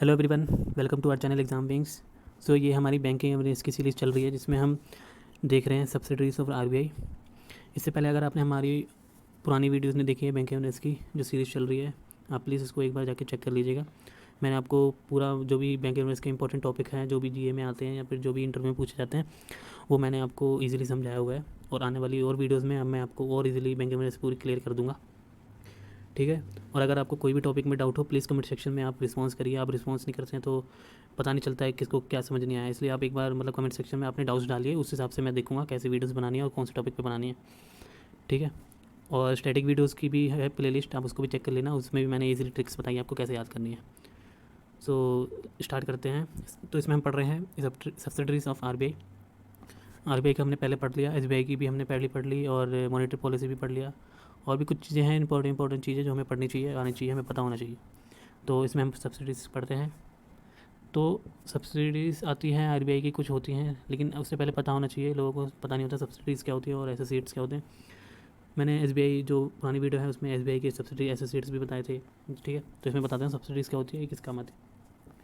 Hello everyone, welcome to our channel Exam Wings. So ये हमारी banking awareness की series चल रही है जिसमें हम देख रहे हैं सब्सिडरीज ऑफ आरबीआई। इससे पहले अगर आपने हमारी पुरानी वीडियोस नहीं देखी है बैंकिंग अवेयरनेस की जो सीरीज़ चल रही है, आप प्लीज़ इसको एक बार जाके चेक कर लीजिएगा। मैंने आपको पूरा जो भी बैंकिंग अवेयरनेस के इंपॉर्टेंट टॉपिक हैं, जो भी जीए में आते हैं या फिर जो भी इंटरव्यू में पूछे जाते हैं, वो मैंने आपको ईजिली समझाया हुआ है। और आने वाली और वीडियोज़ में अब मैं आपको और ईजिली बैंकिंग अवेयरनेस पूरी क्लियर कर दूँगा, ठीक है। और अगर आपको कोई भी टॉपिक में डाउट हो, प्लीज़ कमेंट सेक्शन में आप रिस्पॉन्स करिए। आप रिस्पॉन्स नहीं करते हैं तो पता नहीं चलता है किसको क्या समझ नहीं आया, इसलिए आप एक बार कमेंट सेक्शन में अपने डाउट्स डालिए, उस हिसाब से मैं देखूँगा कैसी वीडियोस बनानी है और कौन से टॉपिक पे बनानी है, ठीक है। और स्टैटिक वीडियोस की भी है प्लेलिस्ट, आप उसको भी चेक कर लेना, उसमें भी मैंने ईजिली ट्रिक्स बताई आपको कैसे याद करनी है। सो स्टार्ट करते हैं। तो इसमें हम पढ़ रहे हैं सब्सिडरीज ऑफ आरबीआई। आरबीआई का हमने पहले पढ़ लिया, एसबीआई की भी हमने पहले पढ़ ली और मॉनेटरी पॉलिसी भी पढ़ लिया। और भी कुछ चीज़ें हैं इंपॉर्टेंट चीज़ें जो हमें पढ़नी चाहिए, आनी चाहिए, हमें पता होना चाहिए। तो इसमें हम सब्सिडीज़ पढ़ते हैं। तो सब्सिडीज़ आती हैं आरबीआई की, कुछ होती हैं, लेकिन उससे पहले पता होना चाहिए, लोगों को पता नहीं होता सब्सिडीज़ क्या होती है और एसोसिएट्स क्या होते हैं। मैंने एसबीआई जो पुरानी वीडियो है उसमें एसबीआई के सब्सिडी एसोसिएट्स भी बताए थे, ठीक है। तो इसमें बताते हैं सब्सिडीज़ क्या होती है, किस काम आती है।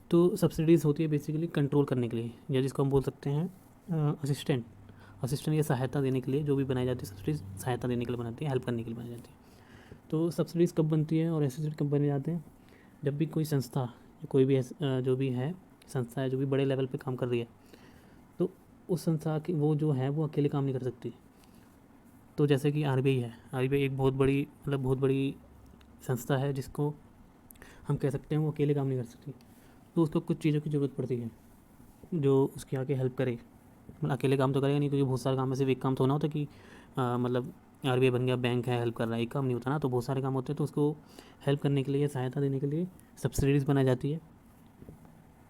तो सब्सिडीज़ होती है बेसिकली कंट्रोल करने के लिए, या जिसको हम बोल सकते हैं असिस्टेंट या सहायता देने के लिए जो भी बनाई जाती है सब्सिडीज़, सहायता देने के लिए बनाती है, हेल्प करने के लिए बनाई जाती है। तो सब्सिडीज़ कब बनती है और एसोसिएट कब बने जाते हैं? जब भी कोई संस्था, कोई भी जो भी है संस्था है जो भी बड़े लेवल पे काम कर रही है, तो उस संस्था की वो जो है वो अकेले काम नहीं कर सकती। तो जैसे कि आरबीआई है, आरबीआई एक बहुत बड़ी संस्था है जिसको हम कह सकते हैं वो अकेले काम नहीं कर सकती। तो उसको कुछ चीज़ों की ज़रूरत पड़ती है जो उसके आगे हेल्प करे। अकेले काम तो करेगा नहीं, क्योंकि बहुत सारे काम में सिर्फ एक काम तो ना होता कि आरबीआई बन गया, बैंक है, हेल्प कर रहा है, एक काम नहीं होता ना, तो बहुत सारे काम होते हैं। तो उसको हेल्प करने के लिए, सहायता देने के लिए सब्सिडीज़ बनाई जाती है,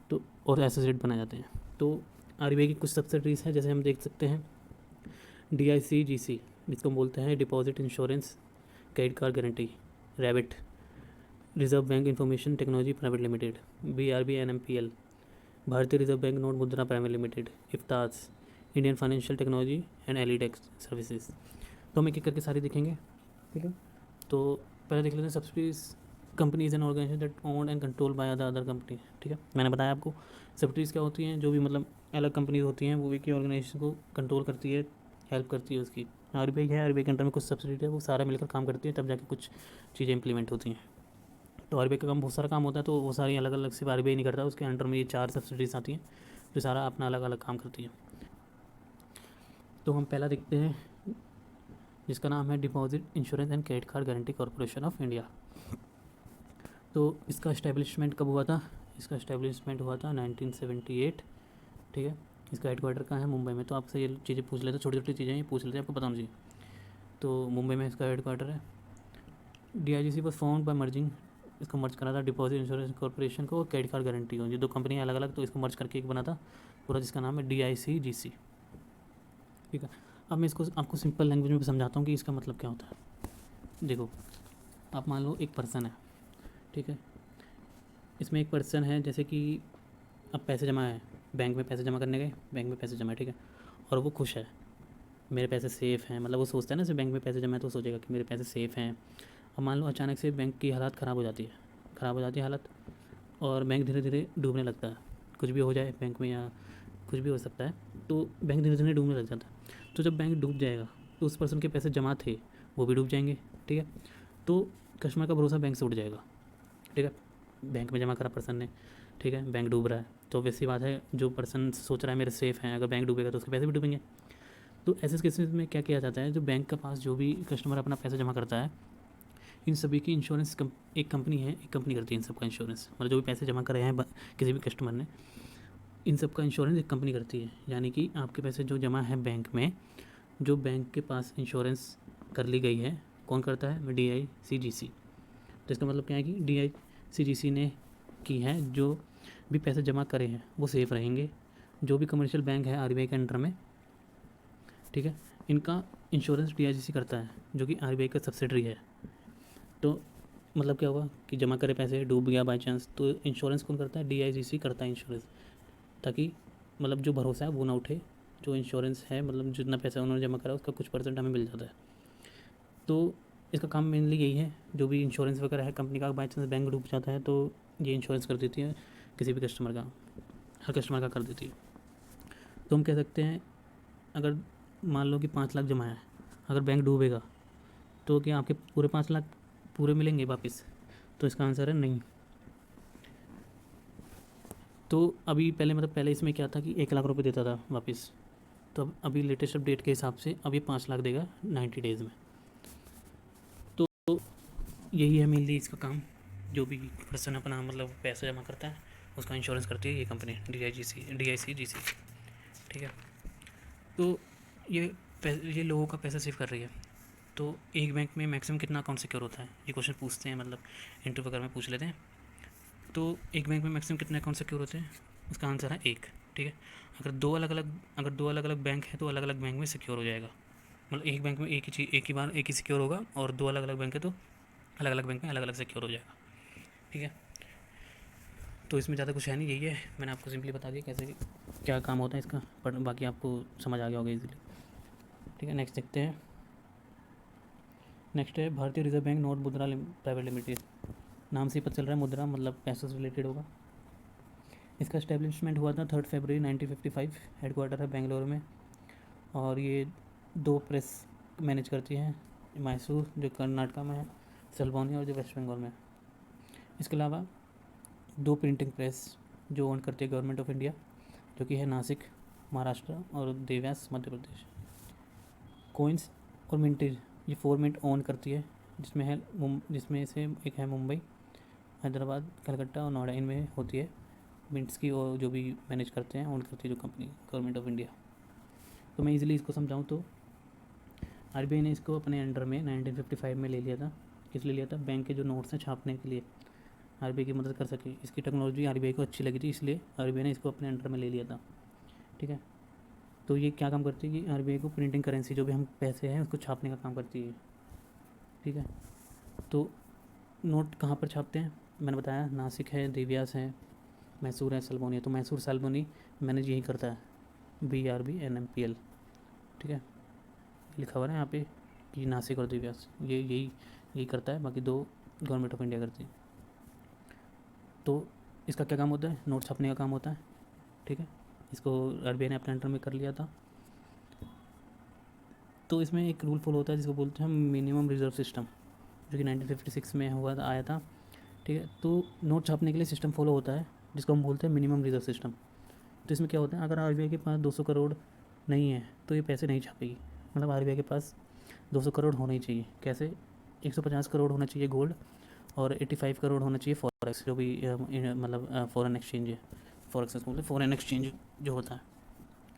तो और एसोसिएट बनाए जाते हैं। तो आरबीआई की कुछ सब्सिडीज़ हैं, जैसे हम देख सकते हैं DICGC, जिसको बोलते हैं deposit insurance credit card guarantee, ReBIT, reserve bank information technology private limited, BRB NMPL, Bharatiya reserve bank note Mudra private limited, IFTAS, Indian financial technology and allied services. तो हम एक एक करके सारी देखेंगे, ठीक है। तो पहले देख लेते हैं subsidies companies and organisation that owned and control by the other company, ठीक है। मैंने बताया आपको सब्सिडीज़ क्या होती हैं, जो भी अलग कंपनीज होती हैं वो एक ही ऑर्गेनाइजेशन को कंट्रोल करती है, हेल्प करती है उसकी। आरबीआई है, आरबीआई के अंडर में कुछ सब्सिडी है, वो सारा मिलकर काम करती है, तब जाके कुछ चीज़ें इंप्लीमेंट होती हैं। तो आरबीआई का काम बहुत सारा काम होता है, तो वो सारी अलग अलग सिर्फ आरबीआई नहीं करता, उसके अंडर में ये 4 सब्सिडीज आती हैं जो सारा अपना अलग अलग काम करती है। तो हम पहला देखते हैं जिसका नाम है deposit insurance and credit card guarantee corporation of India. तो इसका इस्टेब्लिशमेंट कब हुआ था? इसका इस्टेब्लिशमेंट हुआ था 1978, ठीक है। इसका हेडक्वार्टर कहाँ है? मुंबई में। तो आपसे ये चीज़ें पूछ लेते, छोटी छोटी चीज़ें ये पूछ लेते हैं, आपको पता होना चाहिए। तो मुंबई में इसका हेडक्वार्टर है। DIGC was found by merging, इसको मर्ज करा था डिपॉजिट इंश्योरेंस कॉर्पोरेशन को और क्रेडिट कार्ड गारंटी को, ये 2 कंपनी अलग अलग, तो इसको मर्ज करके एक बना था पूरा, जिसका नाम है DICGC, ठीक है। अब मैं इसको आपको सिंपल लैंग्वेज में समझाता हूँ कि इसका मतलब क्या होता है। देखो, आप मान लो एक पर्सन है, ठीक है। इसमें एक पर्सन है, जैसे कि अब पैसे जमा है, बैंक में पैसे जमा करने गए, बैंक में पैसे जमा है, ठीक है। और वो खुश है, मेरे पैसे सेफ़ हैं, वो सोचता है ना, जैसे बैंक में पैसे जमा है तो सोचेगा कि मेरे पैसे सेफ़ हैं। अब मान लो अचानक से बैंक की हालत ख़राब हो जाती है हालत, और बैंक धीरे धीरे डूबने लगता है। कुछ भी हो जाए बैंक में या कुछ भी हो सकता है, तो बैंक धीरे धीरे डूबने लग जाता है। तो जब बैंक डूब जाएगा तो उस पर्सन के पैसे जमा थे वो भी डूब जाएंगे, ठीक है। तो कस्टमर का भरोसा बैंक से उठ जाएगा, ठीक है। बैंक में जमा करा पर्सन ने, ठीक है, बैंक डूब रहा है, तो वैसी बात है, जो पर्सन सोच रहा है मेरे सेफ़ हैं, अगर बैंक डूबेगा तो उसके पैसे भी डूबेंगे। तो ऐसे केसेस में क्या किया जाता है, जो बैंक के पास जो भी कस्टमर अपना पैसा जमा करता है, इन सभी की इंश्योरेंस एक कंपनी करती है इन सब का इंश्योरेंस, जो भी पैसे जमा करे हैं किसी भी कस्टमर ने, इन सब का इंश्योरेंस एक कंपनी करती है। यानी कि आपके पैसे जो जमा है बैंक में, जो बैंक के पास इंश्योरेंस कर ली गई है, कौन करता है? DICGC। तो इसका मतलब क्या है कि DICGC ने की है, जो भी पैसे जमा करे हैं वो सेफ़ रहेंगे। जो भी कमर्शियल बैंक है आरबीआई के अंडर में, ठीक है, इनका इंश्योरेंस DICGC करता है, जो कि आरबीआई का सब्सिडरी है। तो मतलब क्या हुआ कि जमा करे पैसे डूब गया बाई चांस, तो इंश्योरेंस कौन करता है? DICGC करता है इंश्योरेंस, ताकि जो भरोसा है वो ना उठे। जो इंश्योरेंस है, जितना पैसा उन्होंने जमा करा उसका कुछ % हमें मिल जाता है। तो इसका काम मेनली यही है, जो भी इंश्योरेंस वगैरह है कंपनी का, बाई चांस बैंक डूब जाता है तो ये इंश्योरेंस कर देती है किसी भी कस्टमर का, हर कस्टमर का कर देती है। तो हम कह सकते हैं अगर मान लो कि 5 लाख जमा है, अगर बैंक डूबेगा तो क्या आपके पूरे 5 लाख पूरे मिलेंगे वापस? तो इसका आंसर है नहीं। तो अभी पहले इसमें क्या था कि 1 लाख रुपए देता था वापस, तो अब अभी लेटेस्ट अपडेट के हिसाब से अब ये 5 लाख देगा 90 डेज़ में। तो यही है मेनली इसका काम। जो भी पर्सन अपना मतलब पैसा जमा करता है उसका इंश्योरेंस करती है ये कंपनी DICGC। ठीक है। तो ये लोगों का पैसा सेव कर रही है। तो एक बैंक में मैक्सिमम कितना अकाउंट सिक्योर होता है, ये क्वेश्चन पूछते हैं, मतलब इंटरव्यू वगैरह में पूछ लेते हैं। तो एक बैंक में मैक्सिमम कितने अकाउंट सिक्योर होते हैं? उसका आंसर है 1। ठीक है। अगर दो अलग अलग बैंक है तो अलग अलग बैंक में सिक्योर हो जाएगा। मतलब एक बैंक में एक ही सिक्योर होगा, और दो अलग अलग बैंक है तो अलग अलग बैंक में अलग अलग सिक्योर हो जाएगा। ठीक है। तो इसमें ज़्यादा कुछ है नहीं, यही है, मैंने आपको सिंपली बता दिया कैसे क्या काम होता है इसका, पर बाकी आपको समझ आ गया होगा इजीली। ठीक है। नेक्स्ट देखते हैं। नेक्स्ट है भारतीय reserve bank note Mudra private limited. नाम से ही पता चल रहा है मुद्रा मतलब पैसों से रिलेटेड होगा। इसका इस्टेब्लिशमेंट हुआ था 3 फरवरी 1955। हेडक्वार्टर है बेंगलोर में, और ये 2 प्रेस मैनेज करती है, मैसूर जो कर्नाटका में है, सल्बोनी और जो वेस्ट बंगाल में है। इसके अलावा 2 प्रिंटिंग प्रेस जो ओन करती है गवर्नमेंट ऑफ इंडिया, जो कि है नासिक महाराष्ट्र और देव्यास मध्य प्रदेश। कोइंस और मिंटेज ये 4 मिंट ओन करती है, जिसमें से एक है मुंबई, हैदराबाद, कलकत्ता और नोएडा, इनमें होती है मिंट्स की, और जो भी मैनेज करते हैं ओन करती है जो कंपनी गवर्नमेंट ऑफ इंडिया। तो मैं इजीली इसको समझाऊँ तो RBI ने इसको अपने अंडर में 1955 में ले लिया था। किस लिए लिया था? बैंक के जो नोट्स हैं छापने के लिए RBI की मदद कर सके। इसकी टेक्नोलॉजी RBI को अच्छी लगी थी, इसलिए RBI ने इसको अपने अंडर में ले लिया था। ठीक है। तो ये क्या काम करती है कि RBI को प्रिंटिंग करेंसी, जो भी हम पैसे हैं उसको छापने का काम करती है। ठीक है। तो नोट कहाँ पर छापते हैं? मैंने बताया नासिक है, देव्यास है, मैसूर है, सल्बोनी है। तो मैसूर सल्बोनी मैनेज यही करता है, BRBNMPL। ठीक है। लिखा हुआ है यहाँ पे कि नासिक और देव्यास ये यही करता है, बाकी 2 गवर्नमेंट ऑफ इंडिया करती है। तो इसका क्या काम होता है? नोट छापने का काम होता है। ठीक है। इसको RBI ने अपने अंडर में कर लिया था। तो इसमें एक रूल फॉलो होता है जिसको बोलते हैं मिनिमम रिजर्व सिस्टम, जो कि 1956 में आया था। ठीक है। तो नोट छापने के लिए सिस्टम फॉलो होता है जिसको हम बोलते हैं मिनिमम रिजर्व सिस्टम। तो इसमें क्या होता है, अगर RBI के पास 200 करोड़ नहीं है तो ये पैसे नहीं छापेगी। मतलब RBI के पास 200 करोड़ होना ही चाहिए। कैसे? 150 करोड़ होना चाहिए गोल्ड, और 85 करोड़ होना चाहिए फॉरेक्स, जो भी मतलब फॉरेन एक्सचेंज है। फॉरेक्स बोलते हैं फॉरेन एक्सचेंज जो होता है।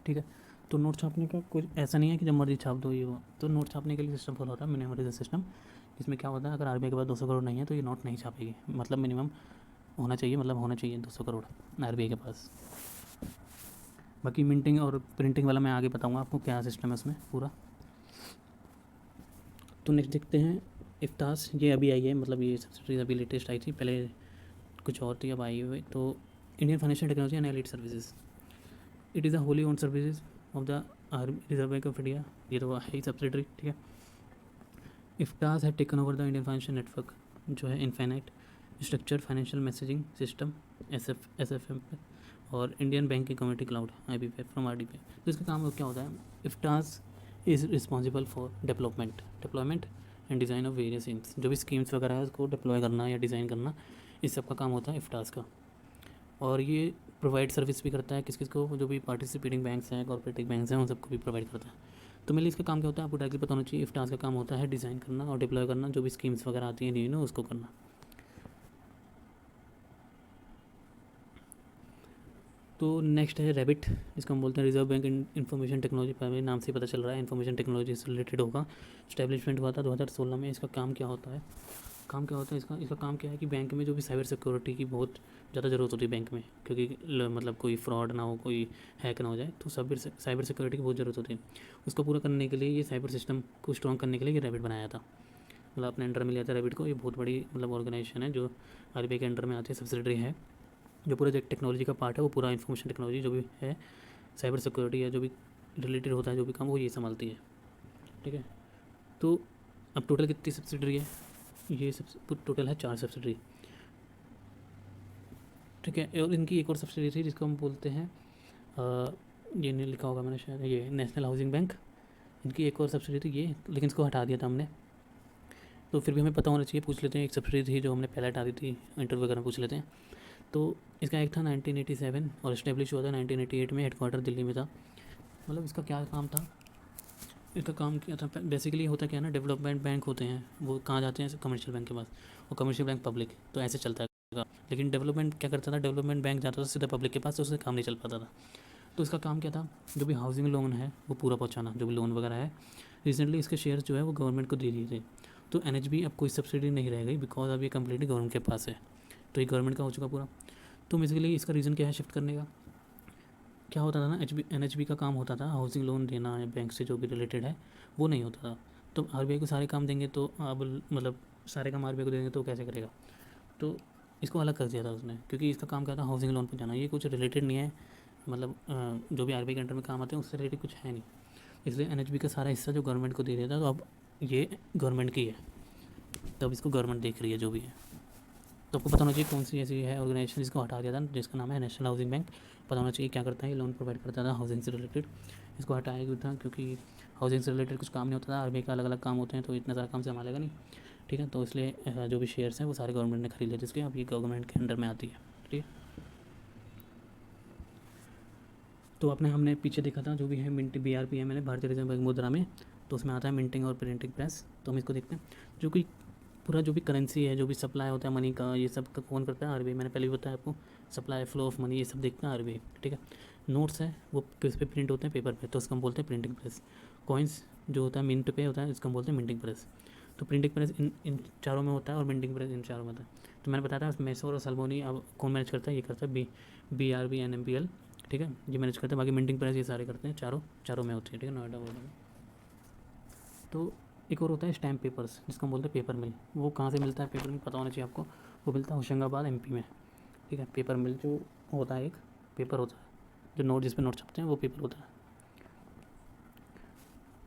ठीक है। तो नोट छापने का कुछ ऐसा नहीं है कि जब मर्जी छाप दो ये वो। तो नोट छापने के लिए सिस्टम फॉलो होता है मिनिमम रिजर्व सिस्टम। इसमें क्या होता है, अगर RBI के पास 200 करोड़ नहीं है तो ये नोट नहीं छापेगी। मतलब मिनिमम होना चाहिए, मतलब होना चाहिए 200 करोड़ RBI के पास। बाकी मिंटिंग और प्रिंटिंग वाला मैं आगे बताऊंगा आपको क्या सिस्टम है उसमें पूरा। तो नेक्स्ट देखते हैं इफ्तास। ये अभी आई है, मतलब ये सब्सिडी अभी लेटेस्ट आई थी, पहले कुछ और थी अब आई हुई। तो Indian financial technology and allied services, it is a wholly owned services of the reserve bank of India. ये तो है ही सब्सिडरी। ठीक है। इफ्तास है taken over the Indian financial network, जो है infinite structure financial messaging system SFM, और Indian banking community cloud IBPF from RDPI। तो इसका काम क्या होता है? IFTAS is responsible for deployment and design of various ins, जो भी स्कीम्स वगैरह है उसको डिप्लॉय करना या डिज़ाइन करना, इस सब का काम होता है इफ्तास का। और ये प्रोवाइड सर्विस भी करता है किस को? जो भी पार्टिसिपेटिंग बैंक्स हैं, कॉर्पोरेटिव बैंक्स हैं, उन सबको भी प्रोवाइड करता है। तो मेनली इसका काम क्या होता है आपको डायरेक्टली पता होना चाहिए। इफ्तास का काम होता है डिज़ाइन करना और डिप्लॉय करना, जो भी स्कीम्स वगैरह आती हैं न्यू उसको करना। तो नेक्स्ट है रैबिट, जिसको हम बोलते हैं reserve bank information technology private. नाम से पता चल रहा है इंफॉर्मेशन टेक्नोलॉजी से रिलेटेड होगा। इस्टेब्लिशमेंट हुआ था 2016 में। इसका काम क्या होता है? इसका काम क्या है कि बैंक में जो भी साइबर सिक्योरिटी की बहुत ज़्यादा ज़रूरत होती है बैंक में, क्योंकि मतलब कोई फ्रॉड ना हो, कोई हैक ना हो जाए, तो साइबर सिक्योरिटी की बहुत ज़रूरत होती है। उसको पूरा करने के लिए ये साइबर सिस्टम को स्ट्रॉन्ग करने के लिए ये रैबिट बनाया था, मतलब अपने अंडर में लिया था रैबिट को। ये बहुत बड़ी मतलब ऑर्गेनाइजेशन है जो RBI के अंडर में आती है, सब्सिडरी है। जो पूरा जो टेक्नोलॉजी का पार्ट है वो पूरा इन्फॉर्मेशन टेक्नोलॉजी जो भी है, साइबर सिक्योरिटी है, जो भी रिलेटेड होता है, जो भी काम वो ये संभालती है। ठीक है। तो अब टोटल कितनी सब्सिडरी है? ये सब टोटल है 4 सब्सिडरी। ठीक है। और इनकी एक और सब्सिडी थी जिसको हम बोलते हैं ये नहीं लिखा होगा मैंने शायद, ये नेशनल हाउसिंग बैंक, इनकी एक और सब्सिडी थी ये, लेकिन इसको हटा दिया था हमने। तो फिर भी हमें पता होना चाहिए, पूछ लेते हैं। एक सब्सिडी थी जो हमने पहले हटा दी थी, इंटरव्यू वगैरह में पूछ लेते हैं। तो इसका एक था 1987 और इस्टेब्लिश हुआ था 1988 में, हेडक्वार्टर दिल्ली में था। मतलब इसका क्या काम था, इसका काम क्या था बेसिकली, होता क्या है ना, डेवलपमेंट बैंक होते हैं वो कहाँ जाते हैं, कमर्शियल बैंक के पास, और कमर्शियल बैंक पब्लिक, तो ऐसे चलता है। लेकिन डेवलपमेंट क्या करता था, डेवलपमेंट बैंक जाता था सीधा पब्लिक के पास, तो उससे काम नहीं चल पाता था। तो इसका काम क्या था, जो भी हाउसिंग लोन है वो पूरा पहुँचाना, जो भी लोन वगैरह है। रिसेंटली इसके शेयर जो है वो गवर्नमेंट को दे दिए थे। तो NHB अब कोई सब्सिडी नहीं रह गई, बिकॉज अब ये कम्प्लीटली गवर्नमेंट के पास है, तो ये गवर्नमेंट का हो चुका पूरा। तो बेसिकली इसका रीज़न क्या है शिफ्ट करने का, क्या होता था ना, NHB का काम होता था हाउसिंग लोन देना है बैंक से जो भी रिलेटेड है, वो नहीं होता था। तो RBI को सारे काम देंगे, तो अब मतलब सारे काम RBI को देंगे तो कैसे करेगा, तो इसको अलग कर दिया था उसने, क्योंकि इसका काम क्या था, हाउसिंग लोन पर जाना, ये कुछ रिलेटेड नहीं है, मतलब जो भी RBI के अंडर में काम आते हैं उससे रिलेटेड कुछ है नहीं। इसलिए NHB का सारा हिस्सा जो गवर्नमेंट को दे दिया था, तो अब ये गवर्नमेंट की है, तब इसको गवर्नमेंट देख रही है जो भी है। तो आपको पता होना चाहिए कौन सी ऐसी है ऑर्गेनाइजेशन जिसको हटा दिया था, जिसका नाम है नेशनल हाउसिंग बैंक। पता होना चाहिए क्या करता है, ये लोन प्रोवाइड करता था हाउसिंग से रिलेटेड। इसको हटाया क्यों था, क्योंकि हाउसिंग से रिलेटेड कुछ काम नहीं होता था, RBI का अलग अलग काम होते हैं, तो इतना सारा काम से संभालेगा नहीं। ठीक है, तो इसलिए जो भी शेयर्स हैं वो सारे गवर्नमेंट ने खरीद लिए, जिसके अब ये गवर्नमेंट के अंडर में आती है। ठीक है, तो हमने पीछे देखा था जो भी है मिंट BRPM है, भारतीय रिजर्व बैंक मुद्रा में, तो उसमें आता है मिंटिंग और प्रिंटिंग प्रेस। तो हम इसको देखते हैं, जो कि पूरा जो भी करेंसी है, जो भी सप्लाई होता है मनी का, ये सब का कौन करता है, RBI। मैंने पहले भी बताया आपको, सप्लाई फ्लो ऑफ मनी ये सब देखता है RBI। ठीक है, नोट्स है वो किस पे प्रिंट होते हैं, पेपर पे, तो उसको हम बोलते हैं प्रिंटिंग प्रेस। कॉइन्स जो होता है मिंट पे होता है, इसको हम बोलते हैं मिंटिंग प्रेस। तो प्रिंटिंग प्रेस इन चारों में होता है और मिंटिंग प्रेस इन चारों में होता है। तो मैंने बताया था मैसोर और सल्मोनी अब कौन मैनेज करता है, ये करता है BRB NMPL। ठीक है, ये मैनेज करते हैं, बाकी मिंटिंग प्रेस ये सारे करते हैं, चारों में होती है। ठीक है, नोएडा वोएडा में। तो एक और होता है स्टैम्प पेपर्स, जिसको हम बोलते हैं पेपर मिल। वो कहाँ से मिलता है पेपर मिल, पता होना चाहिए आपको। वो मिलता है होशंगाबाद MP में। ठीक है, पेपर मिल जो होता है, एक पेपर होता है जो नोट, जिस पे नोट छपते हैं, वो पेपर होता है।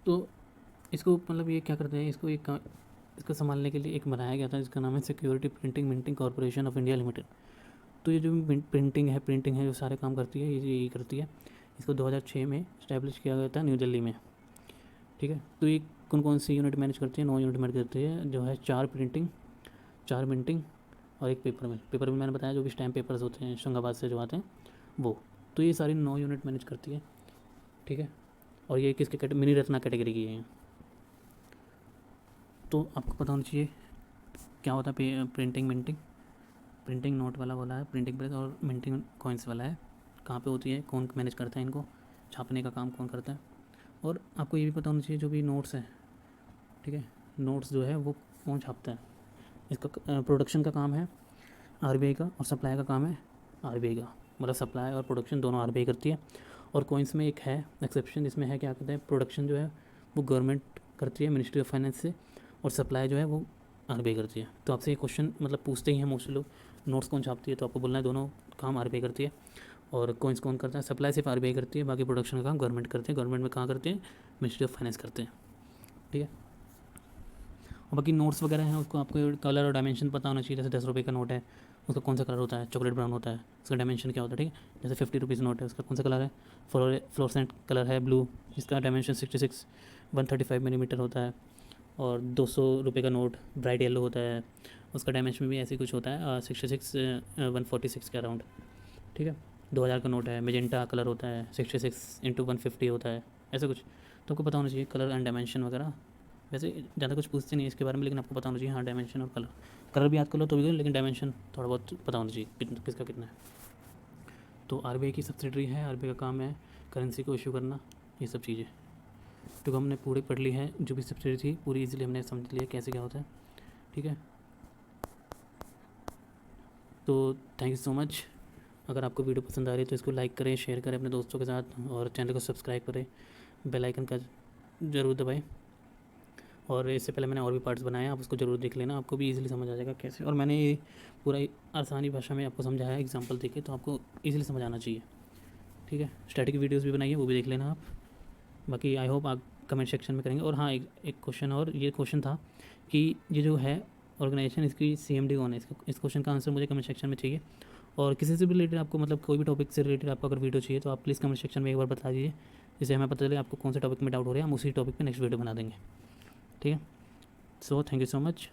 तो इसको मतलब ये क्या करते हैं, इसको संभालने के लिए एक बनाया गया था जिसका नाम है security printing minting corporation of India limited. तो ये जो प्रिंटिंग है जो सारे काम करती है, ये यही करती है। इसको 2006 में इस्टेब्लिश किया गया था न्यू दिल्ली में। ठीक है, तो ये कौन सी यूनिट मैनेज करती है, 9 यूनिट मैनेज करती है, जो है 4 मिंटिंग और एक पेपर मिल मैंने बताया, जो भी स्टैम्प पेपर्स होते हैं होशंगाबाद से जो आते हैं वो। तो ये सारी 9 यूनिट मैनेज करती है। ठीक है, और ये किसके मिनी रत्ना कैटेगरी की है। तो आपको पता होना चाहिए क्या होता है प्रिंटिंग नोट वाला है प्रिंटिंग प्रेस, और मिंटिंग कॉइन्स वाला है कहाँ पे होती है, कौन मैनेज करता है इनको, छापने का काम कौन करता है। और आपको ये भी पता होना चाहिए जो भी नोट्स है, ठीक है, नोट्स जो है वो कौन छापता है। इसका प्रोडक्शन का काम है RBI का, और सप्लाई का काम है RBI का, मतलब सप्लाई और प्रोडक्शन दोनों RBI करती है। और कॉइन्स में एक है एक्सेप्शन, इसमें है क्या कहते हैं, प्रोडक्शन जो है वो गवर्नमेंट करती है मिनिस्ट्री ऑफ फाइनेंस से, और सप्लाई जो है वो RBI करती है। तो आपसे ये क्वेश्चन मतलब पूछते ही हैं मोस्टली लोग, नोट्स कौन छापती है, तो आपको बोलना है दोनों काम RBI करती है। और कॉइन्स कौन करता है, सप्लाई सिर्फ RBI करती है, बाकी प्रोडक्शन का काम गवर्नमेंट करते हैं। गवर्नमेंट में कहाँ करते हैं, मिनिस्ट्री ऑफ फाइनेंस करते हैं। ठीक है, और बाकी नोट्स वगैरह हैं उसको आपको कलर और डायमेंशन पता होना चाहिए। जैसे 10 रुपये का नोट है, उसका कौन सा कलर होता है, चॉकलेट ब्राउन होता है, उसका डायमेंशन क्या होता है। ठीक है, जैसे 50 रुपीज़ नोट है, उसका कौन सा कलर है, फ्लोरेसेंट कलर है ब्लू, जिसका डायमेंशन 66 135 मिलीमीटर होता है। और 200 रुपये का नोट ब्राइट येलो होता है, उसका डायमेंशन भी ऐसे कुछ होता है 66 146 के अराउंड। ठीक है, 2000 का नोट है, मेजेंटा कलर होता है, 66 इंटू 150 होता है, ऐसा कुछ। तो आपको पता होना चाहिए कलर एंड डायमेंशन वगैरह। वैसे ज़्यादा कुछ पूछते नहीं है इसके बारे में, लेकिन आपको पता होना चाहिए हाँ, डायमेंशन और कलर भी याद कर लो तो भी, लेकिन डायमेंशन थोड़ा बहुत पता होना चाहिए किसका कितना है। तो RBI की सब्सिडरी है, RBI का काम है करेंसी को इशू करना, ये सब चीज़ें। तो हमने पूरी पढ़ ली है, जो भी सब्सिडरी थी पूरी इजीली हमने समझ लिया कैसे क्या होता है। ठीक है, तो थैंक यू सो मच। अगर आपको वीडियो पसंद आ रही है तो इसको लाइक करें, शेयर करें अपने दोस्तों के साथ, और चैनल को सब्सक्राइब करें, बेल आइकन का ज़रूर दबाएं। और इससे पहले मैंने और भी पार्ट्स बनाए हैं, आप उसको ज़रूर देख लेना, आपको भी इजीली समझ आ जाएगा कैसे। और मैंने ये पूरा आसानी भाषा में आपको समझाया है, एग्जांपल देके, तो आपको इजीली समझ आना चाहिए। ठीक है, स्टैटिक वीडियोस भी बनाई है, वो भी देख लेना आप। बाकी आई होप आप कमेंट सेक्शन में करेंगे। और हाँ, एक क्वेश्चन, और ये क्वेश्चन था कि ये जो है ऑर्गेनाइजेशन, इसकी CMD कौन है, इस क्वेश्चन का आंसर मुझे कमेंट सेक्शन में चाहिए। और किसी से भी रिलेटेड आपको मतलब कोई भी टॉपिक से रिलेटेड आपको अगर वीडियो चाहिए तो आप प्लीज़ कमेंट सेक्शन में एक बार बता दीजिए, जिससे हमें पता चले आपको कौन से टॉपिक में डाउट हो रहा है, हम उसी टॉपिक पे नेक्स्ट वीडियो बना देंगे। ठीक है, so thank you so much.